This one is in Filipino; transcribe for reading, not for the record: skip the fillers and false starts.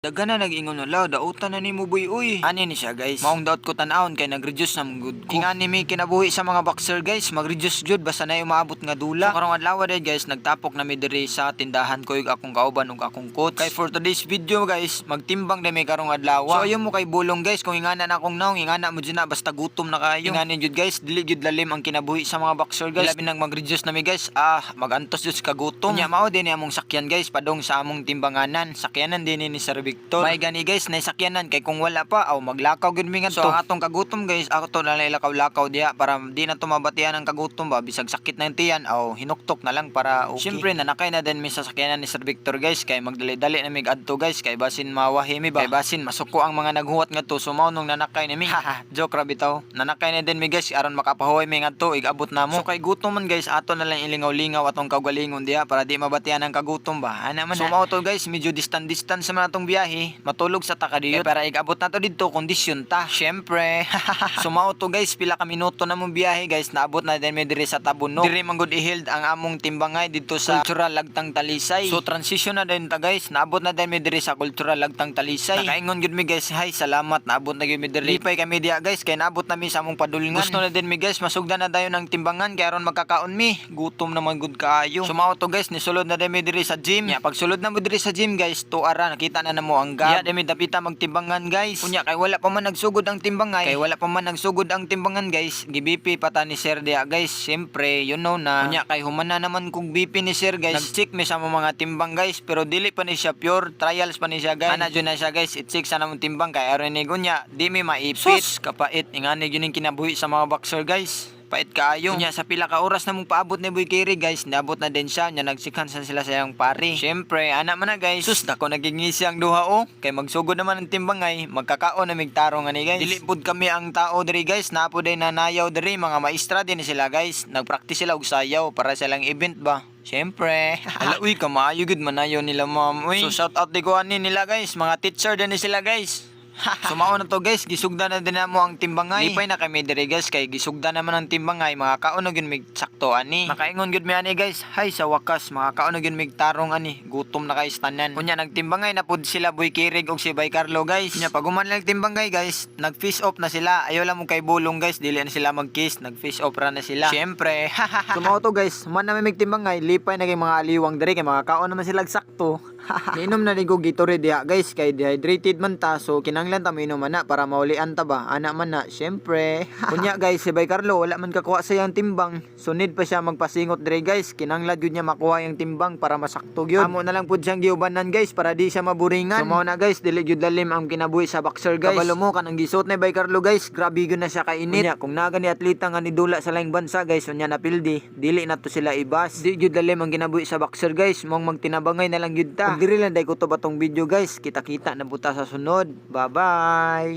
Daga na nag-ingon nila, dautan na ni mo boy uy. Ani ni siya guys. Maong daot ko tan-awon kay nag-reduce na mong good ko. Ingan ni mi kinabuhi sa mga boxer guys, mag-reduce jud basta na umaabot nga dula. So karong adlaw day guys, nagtapok na mi diri sa tindahan ko ug akong kauban ug akong coach. Kay for today's video guys, magtimbang na mi karong adlaw. So ayo mo kay bulong guys, kung ingana na akong naong, ingana mo dyan na basta gutom na kayo. Inganin jud guys, dili jud lalim ang kinabuhi sa mga boxer guys. Labi nang mag-reduce na mi guys, magantos jud ka gutom. Nya mao din ni among sakyan guys, padong sa among timbanganan. Sakyanan din ni Sir Victor. May gani guys, naisakyanan kay kung wala pa maglakaw gud mi ngadto. So ang atong kagutom guys, ako to na lakaw-lakaw diha para di na tumabatian ang kagutom ba bisag sakit ng tiyan hinuktok na lang para okay. Syempre nanakay na din mi sa sakyanan ni Sir Victor guys, kay magdali-dali na mi adto guys, kay basin mawahi mi ba. Kay basin masuko ang mga naghuwat ngadto, sumaw nung nanakay ni mi. Joke ra bitaw. Nanakay na din mi guys aron makapahuway mi ngadto igabot namo. So kay gutom man guys, ato na lang ilingaw-lingaw atong kaugalingon diha para di mabatian ang kagutom ba. Ana man. Sumaw to guys, medyo distant sa man atong biyahe. Matulog sa takadiyot para igabot na to dito kondisyon ta. Syempre. Sumao to guys, pila ka minuto na mong biyahe guys, naabot na din mi diri sa Tabunog. Diri man gud iheld ang among timbangay dito sa Cultural Lagtang Talisay. So transition na din ta guys, naabot na din mi diri sa Cultural Lagtang Talisay. Nakaingon gud mi guys, hay salamat naabot na gud mi diri. Lipay kami diha guys, kay naabot na mi sa among padulngan. Gusto na din mi guys, masugdan na dayon ng timbangan kay aron magkakaon mi. Gutom naman gud kaayo. Sumao to guys, nisulod na din mi diri sa gym. Ya pag sulod na mo diri sa gym guys, tuara nakita na namo ang gab. Demi dapita magtimbangan guys. Kunya kay wala pa man nagsugod ang timbangay. Guys. Gibipi pata ni Sir dia guys. Siyempre, you know na. Kunya kay humana naman kung BP ni Sir guys. Nag-check mi sa mga timbang guys, pero dili pa ni siya pure. Trials pa ni siya guys. Ana jud na siya guys. I-check sa namong timbang kay aron ni gunya di mi maipit. Kapait ingani gyud ning kinabuhi sa mga boxer guys. Pait kaayo. Nya sa pila ka oras na mong paabot ni Boy Kiri guys, naabot na din siya, nya nagsikhan sila sa iyang pari. Syempre, ana man na guys. Sus dako nagingisi ang duha kay magsugod naman ang timbangay, magkakaon na migtarong ani guys. Dili pud kami ang tao diri guys, napo day nanayaw diri, mga maestra din sila guys. Nagpractice sila og sayaw para sa ilang event ba. Syempre. Ala uy, kamaayo gud manayaw nila ma'am. Uy. So shout out di ko ani nila guys, mga teacher din sila guys. Sumao na to guys, gisugda na din mo ang timbangay. Lipay na kami diri guys, kay gisugda naman ang timbangay, mga kaon gyud mig sakto ani. Makaingon gyud mi ani guys, hay sa wakas mga kaon gyud mig tarong ani, gutom na kay tanan. Kunya nagtimbangay na pud sila Boy Kirig og si Bay Carlo guys. Kunya pag human lang timbangay guys, nag-fish off na sila. Ayaw lang mo kay bulong guys, dili na sila mag-kiss, nag-fish off ra na sila. Syempre. Sumao to guys, man na mig timbangay, lipay na kay mga aliwang diri, kay mga kaon naman sila sakto. Inom na rin ko Gatorade diha guys, kay dehydrated man ta, so kinanglan ta minom na para maulian ta ba. Ana man na, syempre. Kunya guys, si Bay Carlo wala man kakuha sa yang timbang, so need pa siya magpasingot dire guys. Kinanglan gyud niya makuha yung timbang para masakto gyud. Amo na lang pud siyang giubanan guys para di siya maburingan. So mao na guys, dili gyud lalim ang kinabuhi sa boxer guys. Kabalo mo kanang gisuot ni Bay Carlo guys, grabe gyud na siya kainit. Kunya kung naga ni atleta nga ni dula sa laing bansa guys, unya napildi, dili na to sila ibas. Di gyud lalim ang kinabuhi sa boxer guys, mong magtinabangay na lang gyud ta. Diri lang day ko to batong video guys. Kita-kita na buta sa sunod. Bye-bye.